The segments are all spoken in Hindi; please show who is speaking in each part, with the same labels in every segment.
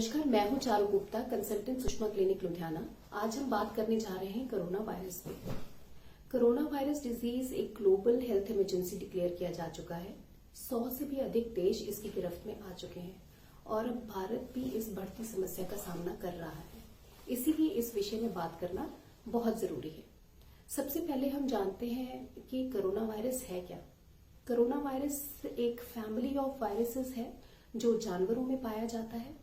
Speaker 1: नमस्कार, मैं हूं चारू गुप्ता, कंसल्टेंट सुषमा क्लिनिक लुधियाना। आज हम बात करने जा रहे हैं कोरोना वायरस पे। कोरोना वायरस डिजीज एक ग्लोबल हेल्थ इमरजेंसी डिक्लेयर किया जा चुका है। 100 से भी अधिक देश इसकी गिरफ्त में आ चुके हैं और अब भारत भी इस बढ़ती समस्या का सामना कर रहा है। इसीलिए इस विषय में बात करना बहुत जरूरी है। सबसे पहले हम जानते हैं कि कोरोना वायरस है क्या। कोरोना वायरस एक फैमिली ऑफ वायरसेस है जो जानवरों में पाया जाता है।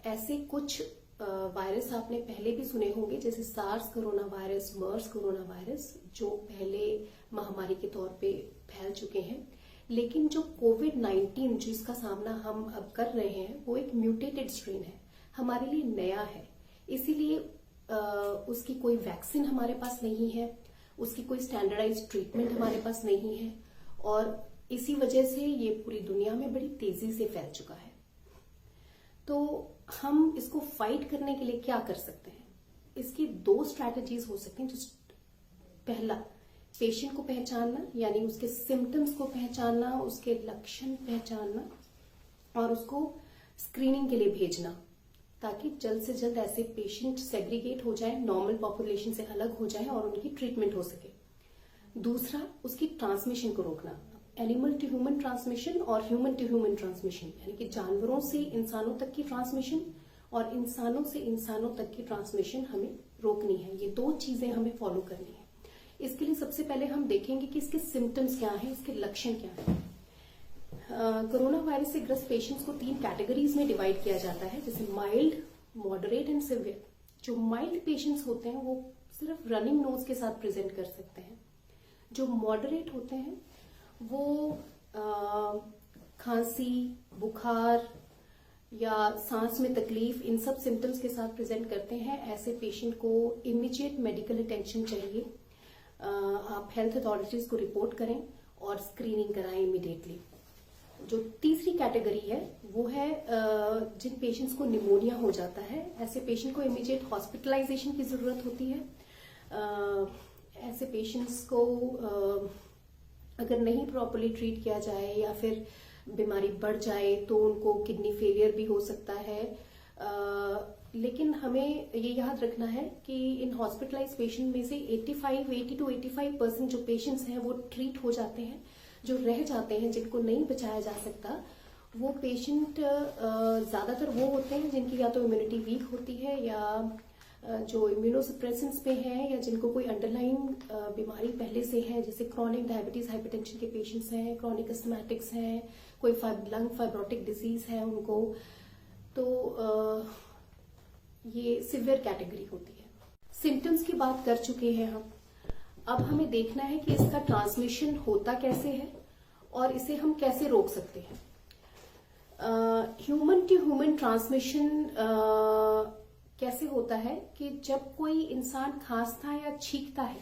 Speaker 1: ऐसे कुछ वायरस आपने पहले भी सुने होंगे, जैसे सार्स कोरोना वायरस, मर्स कोरोना वायरस, जो पहले महामारी के तौर पे फैल चुके हैं। लेकिन जो कोविड-19 जिसका सामना हम अब कर रहे हैं, वो एक म्यूटेटेड स्ट्रेन है, हमारे लिए नया है। इसीलिए उसकी कोई वैक्सीन हमारे पास नहीं है, उसकी कोई स्टैंडर्डाइज्ड ट्रीटमेंट हमारे पास नहीं है और इसी वजह से ये पूरी दुनिया में बड़ी तेजी से फैल चुका है। तो हम इसको फाइट करने के लिए क्या कर सकते हैं? इसकी 2 स्ट्रैटेजीज हो सकती हैं। पहला, पेशेंट को पहचानना, यानी उसके सिम्टम्स को पहचानना, उसके लक्षण पहचानना और उसको स्क्रीनिंग के लिए भेजना, ताकि जल्द से जल्द ऐसे पेशेंट सेग्रीगेट हो जाए, नॉर्मल पॉपुलेशन से अलग हो जाए और उनकी ट्रीटमेंट हो सके। दूसरा, उसकी ट्रांसमिशन को रोकना, एनिमल टू ह्यूमन ट्रांसमिशन और ह्यूमन टू ह्यूमन ट्रांसमिशन, यानी कि जानवरों से इंसानों तक की ट्रांसमिशन और इंसानों से इंसानों तक की ट्रांसमिशन हमें रोकनी है। ये 2 चीजें हमें फॉलो करनी है। इसके लिए सबसे पहले हम देखेंगे कि इसके सिम्टम्स क्या हैं, इसके लक्षण क्या हैं। कोरोना वायरस से ग्रस्त पेशेंट्स को 3 कैटेगरीज में डिवाइड किया जाता है, जैसे माइल्ड, मॉडरेट एंड सिवियर। जो माइल्ड पेशेंट्स होते हैं वो सिर्फ रनिंग नोज के साथ प्रेजेंट कर सकते हैं। जो मॉडरेट होते हैं वो खांसी, बुखार या सांस में तकलीफ, इन सब सिम्टम्स के साथ प्रेजेंट करते हैं। ऐसे पेशेंट को इमीडिएट मेडिकल अटेंशन चाहिए। आप हेल्थ अथॉरिटीज को रिपोर्ट करें और स्क्रीनिंग कराएं इमीडिएटली। जो तीसरी कैटेगरी है वो है जिन पेशेंट्स को निमोनिया हो जाता है। ऐसे पेशेंट को इमीडिएट हॉस्पिटलाइजेशन की जरूरत होती है। ऐसे पेशेंट्स को अगर नहीं प्रॉपर्ली ट्रीट किया जाए या फिर बीमारी बढ़ जाए तो उनको किडनी फेलियर भी हो सकता है। लेकिन हमें ये याद रखना है कि इन हॉस्पिटलाइज पेशेंट में से 80 to 85% जो पेशेंट्स हैं वो ट्रीट हो जाते हैं। जो रह जाते हैं, जिनको नहीं बचाया जा सकता, वो पेशेंट ज्यादातर वो होते हैं जिनकी या तो इम्यूनिटी वीक होती है या जो इम्यूनोसप्रेसेंट्स पे हैं या जिनको कोई अंडरलाइन बीमारी पहले से है, जैसे क्रॉनिक डायबिटीज, हाइपरटेंशन के पेशेंट्स हैं, क्रॉनिक अस्थमैटिक्स हैं, कोई लंग फाइब्रोटिक डिजीज है उनको। तो ये सिवियर कैटेगरी होती है। सिम्टम्स की बात कर चुके हैं हम। अब हमें देखना है कि इसका ट्रांसमिशन होता कैसे है और इसे हम कैसे रोक सकते हैं। ह्यूमन टू ह्यूमन ट्रांसमिशन कैसे होता है कि जब कोई इंसान खांसता है या छींकता है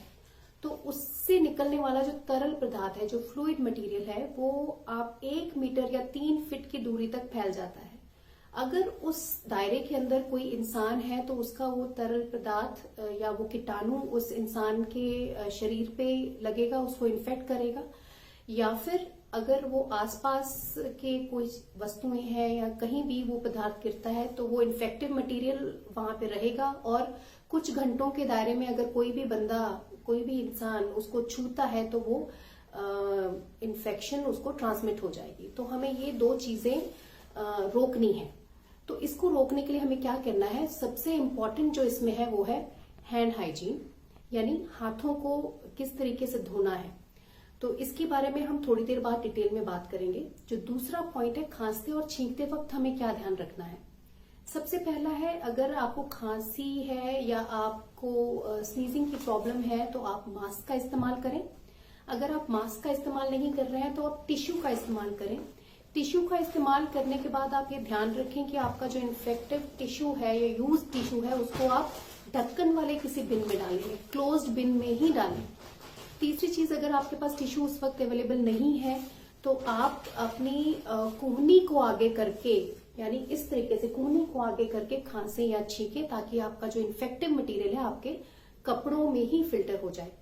Speaker 1: तो उससे निकलने वाला जो तरल पदार्थ है, जो फ्लूइड मटेरियल है, वो आप 1 मीटर या 3 फीट की दूरी तक फैल जाता है। अगर उस दायरे के अंदर कोई इंसान है तो उसका वो तरल पदार्थ या वो कीटाणु उस इंसान के शरीर पे लगेगा, उसको इन्फेक्ट करेगा। या फिर अगर वो आसपास के कोई वस्तुएं हैं या कहीं भी वो पदार्थ गिरता है तो वो इन्फेक्टिव मटेरियल वहां पे रहेगा और कुछ घंटों के दायरे में अगर कोई भी बंदा, कोई भी इंसान उसको छूता है तो वो इन्फेक्शन उसको ट्रांसमिट हो जाएगी। तो हमें ये 2 चीजें रोकनी है। तो इसको रोकने के लिए हमें क्या करना है? सबसे इम्पोर्टेंट जो इसमें है वो है हैंड हाइजीन, यानी हाथों को किस तरीके से धोना है। तो इसके बारे में हम थोड़ी देर बाद डिटेल में बात करेंगे। जो दूसरा पॉइंट है, खांसते और छींकते वक्त हमें क्या ध्यान रखना है। सबसे पहला है, अगर आपको खांसी है या आपको स्नीजिंग की प्रॉब्लम है तो आप मास्क का इस्तेमाल करें। अगर आप मास्क का इस्तेमाल नहीं कर रहे हैं तो आप टिश्यू का इस्तेमाल करें। टिश्यू का इस्तेमाल करने के बाद आप ये ध्यान रखें कि आपका जो इन्फेक्टिव टिश्यू है या यूज टिश्यू है उसको आप ढक्कन वाले किसी बिन में डालेंगे, क्लोज्ड बिन में ही डालें। तीसरी चीज, अगर आपके पास टिश्यू उस वक्त अवेलेबल नहीं है तो आप अपनी कोहनी को आगे करके, यानी इस तरीके से कोहनी को आगे करके खांसे या छींके, ताकि आपका जो इन्फेक्टिव मटेरियल है आपके कपड़ों में ही फिल्टर हो जाए।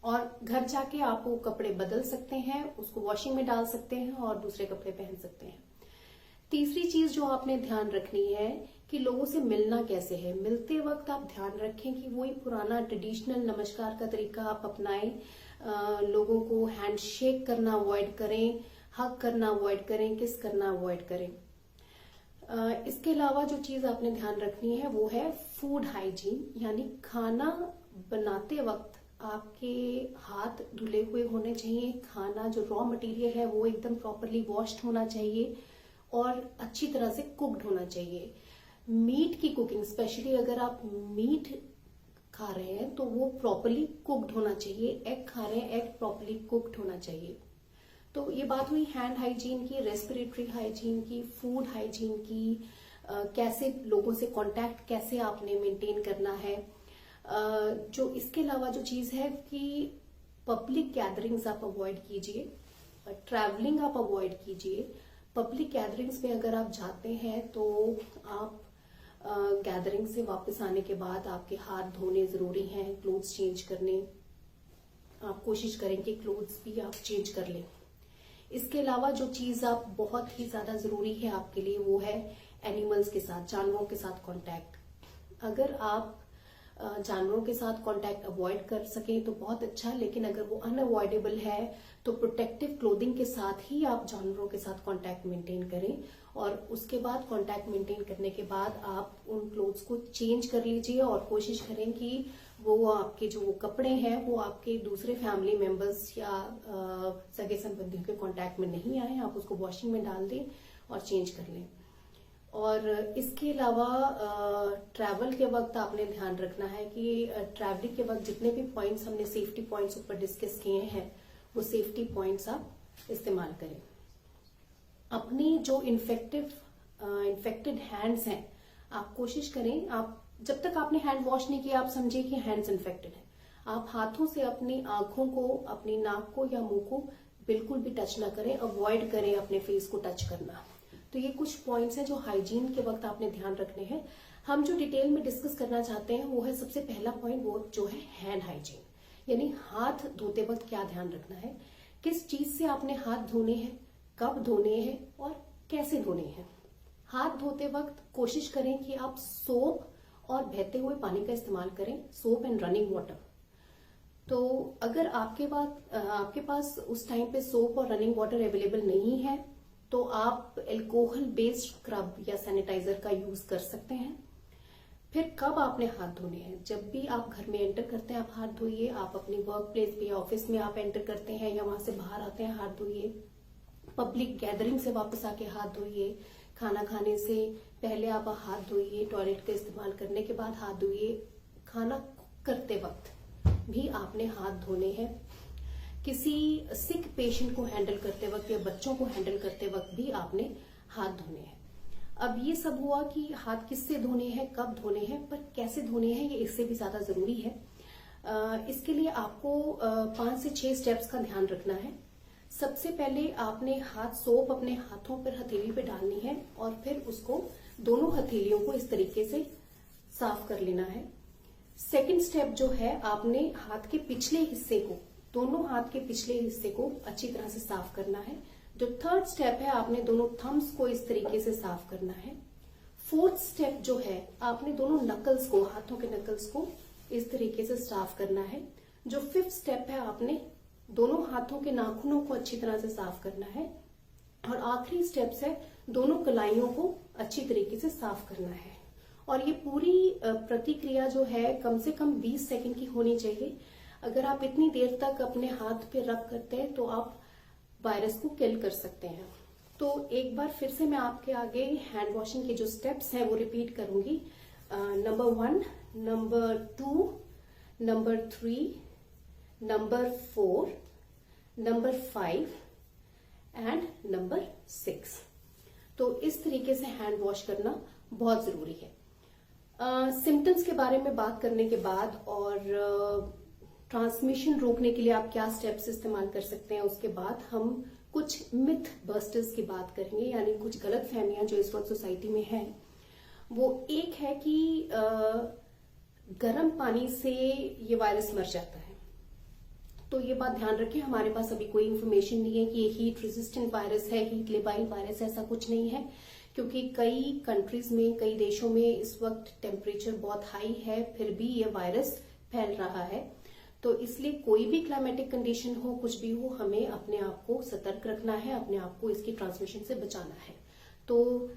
Speaker 1: और घर जाके आप वो कपड़े बदल सकते हैं, उसको वॉशिंग में डाल सकते हैं और दूसरे कपड़े पहन सकते हैं। तीसरी चीज जो आपने ध्यान रखनी है कि लोगों से मिलना कैसे है। मिलते वक्त आप ध्यान रखें कि वही पुराना ट्रेडिशनल नमस्कार का तरीका आप अपनाएं। लोगों को हैंडशेक करना अवॉइड करें, हग करना अवॉइड करें, किस करना अवॉइड करें। इसके अलावा जो चीज आपने ध्यान रखनी है वो है फूड हाइजीन, यानी खाना बनाते वक्त आपके हाथ धुले हुए होने चाहिए। खाना जो रॉ मटेरियल है वो एकदम प्रॉपरली वॉश्ड होना चाहिए और अच्छी तरह से कुक्ड होना चाहिए। मीट की कुकिंग, स्पेशली अगर आप मीट खा रहे हैं तो वो प्रॉपरली कुक्ड होना चाहिए। एग खा रहे हैं, एग प्रॉपरली कुक्ड होना चाहिए। तो ये बात हुई हैंड हाइजीन की, रेस्पिरेटरी हाइजीन की, फूड हाइजीन की, कैसे लोगों से कांटेक्ट कैसे आपने मेंटेन करना है। जो इसके अलावा जो चीज है कि पब्लिक गैदरिंग्स आप अवॉइड कीजिए, ट्रैवलिंग आप अवॉइड कीजिए। पब्लिक गैदरिंग्स में अगर आप जाते हैं तो आप गैदरिंग से वापस आने के बाद आपके हाथ धोने जरूरी हैं, क्लोथ्स चेंज करने आप कोशिश करें कि क्लोथ्स भी आप चेंज कर लें। इसके अलावा जो चीज आप बहुत ही ज्यादा जरूरी है आपके लिए वो है एनिमल्स के साथ, जानवरों के साथ कांटेक्ट। अगर आप जानवरों के साथ कांटेक्ट अवॉइड कर सकें तो बहुत अच्छा, लेकिन अगर वो अनअवॉइडेबल है तो प्रोटेक्टिव क्लोथिंग के साथ ही आप जानवरों के साथ कांटेक्ट मेंटेन करें। और उसके बाद कांटेक्ट मेंटेन करने के बाद आप उन क्लोथ्स को चेंज कर लीजिए और कोशिश करें कि वो आपके जो कपड़े हैं वो आपके दूसरे फैमिली मेंबर्स या सगे संबंधियों के कांटेक्ट में नहीं आए। आप उसको वॉशिंग में डाल दें और चेंज कर लें। और इसके अलावा ट्रैवल के वक्त आपने ध्यान रखना है कि ट्रैवलिंग के वक्त जितने भी पॉइंट्स हमने सेफ्टी पॉइंट्स ऊपर डिस्कस किए हैं वो सेफ्टी पॉइंट्स आप इस्तेमाल करें। अपनी जो इन्फेक्टेड हैंड्स हैं आप कोशिश करें, आप जब तक आपने हैंड वॉश नहीं किया आप समझिए कि हैंड्स इन्फेक्टेड है। आप हाथों से अपनी आंखों को, अपनी नाक को या मुंह को बिल्कुल भी टच ना करें, अवॉइड करें अपने फेस को टच करना। तो ये कुछ पॉइंट्स हैं जो हाइजीन के वक्त आपने ध्यान रखने हैं। हम जो डिटेल में डिस्कस करना चाहते हैं वो है सबसे पहला पॉइंट, वो जो है हैंड हाइजीन, यानी हाथ धोते वक्त क्या ध्यान रखना है, किस चीज से आपने हाथ धोने हैं, कब धोने हैं और कैसे धोने हैं। हाथ धोते वक्त कोशिश करें कि आप सोप और बहते हुए पानी का इस्तेमाल करें, सोप एंड रनिंग वाटर। तो अगर आपके पास उस टाइम पे सोप और रनिंग वाटर अवेलेबल नहीं है तो आप एल्कोहल बेस्ड स्क्रब या सैनिटाइजर का यूज कर सकते हैं। फिर कब आपने हाथ धोने हैं, जब भी आप घर में एंटर करते हैं आप हाथ धोइए। आप अपनी वर्क प्लेस पे या ऑफिस में आप एंटर करते हैं या वहां से बाहर आते हैं हाथ धोइए। पब्लिक गैदरिंग से वापस आके हाथ धोइए। खाना खाने से पहले आप हाथ धोइए। टॉयलेट का इस्तेमाल करने के बाद हाथ धोइए। खाना करते वक्त भी आपने हाथ धोने हैं। किसी सिक पेशेंट को हैंडल करते वक्त या बच्चों को हैंडल करते वक्त भी आपने हाथ धोने हैं। अब ये सब हुआ कि हाथ किससे धोने हैं, कब धोने हैं, पर कैसे धोने हैं ये इससे भी ज्यादा जरूरी है। इसके लिए आपको 5 से 6 स्टेप्स का ध्यान रखना है। सबसे पहले आपने हाथ सोप अपने हाथों पर हथेली पे डालनी है और फिर उसको दोनों हथेलियों को इस तरीके से साफ कर लेना है। सेकंड स्टेप जो है, आपने हाथ के पिछले हिस्से को, दोनों हाथ के पिछले हिस्से को अच्छी तरह से साफ करना है। जो थर्ड स्टेप है, आपने दोनों थम्स को इस तरीके से साफ करना है। फोर्थ स्टेप जो है, आपने दोनों नकल्स को, हाथों के नकल्स को इस तरीके से साफ करना है। जो फिफ्थ स्टेप है, आपने दोनों हाथों के नाखूनों को अच्छी तरह से साफ करना है। और आखिरी स्टेप है, दोनों कलाइयों को अच्छी तरीके से साफ करना है। और ये पूरी प्रतिक्रिया जो है कम से कम 20 सेकंड की होनी चाहिए। अगर आप इतनी देर तक अपने हाथ पे रब करते हैं तो आप वायरस को किल कर सकते हैं। तो एक बार फिर से मैं आपके आगे हैंड वॉशिंग के जो स्टेप्स हैं वो रिपीट करूंगी। Number 1, number 2, number 3, number 4, number 5 and number 6। तो इस तरीके से हैंड वॉश करना बहुत जरूरी है। सिम्टम्स के बारे में बात करने के बाद और ट्रांसमिशन रोकने के लिए आप क्या स्टेप्स इस्तेमाल कर सकते हैं, उसके बाद हम कुछ मिथ बस्टर्स की बात करेंगे, यानी कुछ गलत फहमियां जो इस वक्त सोसाइटी में हैं। वो एक है कि गर्म पानी से ये वायरस मर जाता है। तो ये बात ध्यान रखें, हमारे पास अभी कोई इन्फॉर्मेशन नहीं है कि ये हीट रेजिस्टेंट वायरस है, हीट लेबाइल वायरस, ऐसा कुछ नहीं है। क्योंकि कई कंट्रीज में, कई देशों में इस वक्त टेम्परेचर बहुत हाई है, फिर भी ये वायरस फैल रहा है। तो इसलिए कोई भी क्लाइमेटिक कंडीशन हो, कुछ भी हो, हमें अपने आप को सतर्क रखना है, अपने आप को इसकी ट्रांसमिशन से बचाना है। तो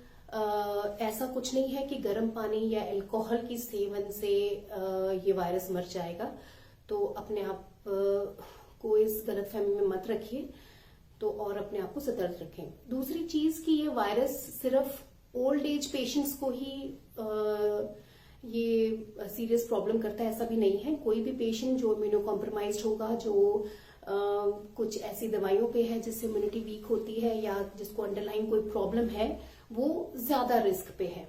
Speaker 1: ऐसा कुछ नहीं है कि गर्म पानी या अल्कोहल की सेवन से ये वायरस मर जाएगा। तो अपने आप को इस गलतफहमी में मत रखिए, तो और अपने आप को सतर्क रखें। दूसरी चीज कि ये वायरस सिर्फ ओल्ड एज पेशेंट्स को ही ये सीरियस प्रॉब्लम करता है, ऐसा भी नहीं है। कोई भी पेशेंट जो इम्यूनो कॉम्प्रोमाइज्ड होगा, जो कुछ ऐसी दवाइयों पे है जिससे इम्यूनिटी वीक होती है या जिसको अंडरलाइन कोई प्रॉब्लम है, वो ज्यादा रिस्क पे है।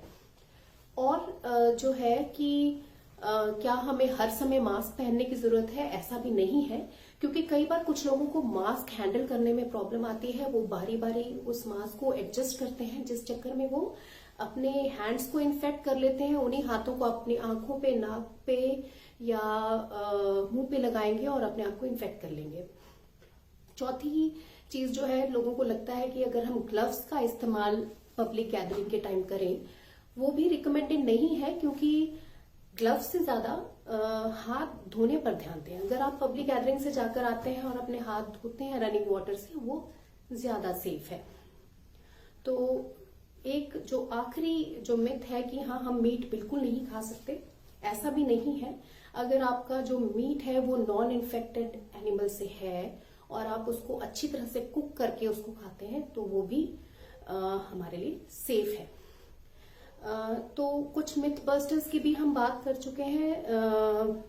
Speaker 1: और जो है कि क्या हमें हर समय मास्क पहनने की जरूरत है, ऐसा भी नहीं है, क्योंकि कई बार कुछ लोगों को मास्क हैंडल करने में प्रॉब्लम आती है। वो बारी बारी उस मास्क को एडजस्ट करते हैं, जिस चक्कर में वो अपने हैंड्स को इन्फेक्ट कर लेते हैं। उन्हीं हाथों को अपनी आंखों पे, नाक पे या मुंह पे लगाएंगे और अपने आप को इन्फेक्ट कर लेंगे। चौथी चीज जो है, लोगों को लगता है कि अगर हम ग्लव्स का इस्तेमाल पब्लिक गैदरिंग के टाइम करें, वो भी रिकमेंडेड नहीं है, क्योंकि ग्लव्स से ज्यादा हाथ धोने पर ध्यान दें। अगर आप पब्लिक गैदरिंग से जाकर आते हैं और अपने हाथ धोते हैं रनिंग वाटर से, वो ज्यादा सेफ है। तो एक जो आखिरी जो मिथ है कि हाँ, हम मीट बिल्कुल नहीं खा सकते, ऐसा भी नहीं है। अगर आपका जो मीट है वो नॉन इन्फेक्टेड एनिमल से है और आप उसको अच्छी तरह से कुक करके उसको खाते हैं, तो वो भी हमारे लिए सेफ है। तो कुछ मिथ बस्टर्स की भी हम बात कर चुके हैं।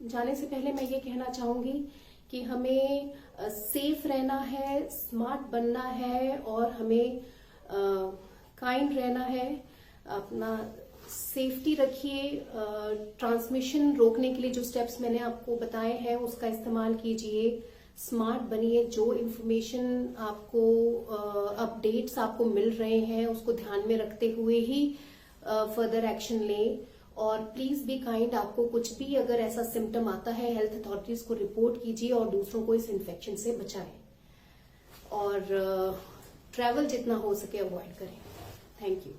Speaker 1: जाने से पहले मैं ये कहना चाहूंगी कि हमें सेफ रहना है, स्मार्ट बनना है और हमें काइंड रहना है। अपना सेफ्टी रखिए। ट्रांसमिशन रोकने के लिए जो स्टेप्स मैंने आपको बताए हैं उसका इस्तेमाल कीजिए। स्मार्ट बनिए। जो इन्फॉर्मेशन आपको अपडेट्स आपको मिल रहे हैं उसको ध्यान में रखते हुए ही फर्दर एक्शन लें। और प्लीज बी काइंड। आपको कुछ भी अगर ऐसा सिम्टम आता है, हेल्थ अथॉरिटीज को रिपोर्ट कीजिए और दूसरों को इस इन्फेक्शन से बचाएं। और ट्रैवल जितना हो सके अवॉइड करें। Thank you.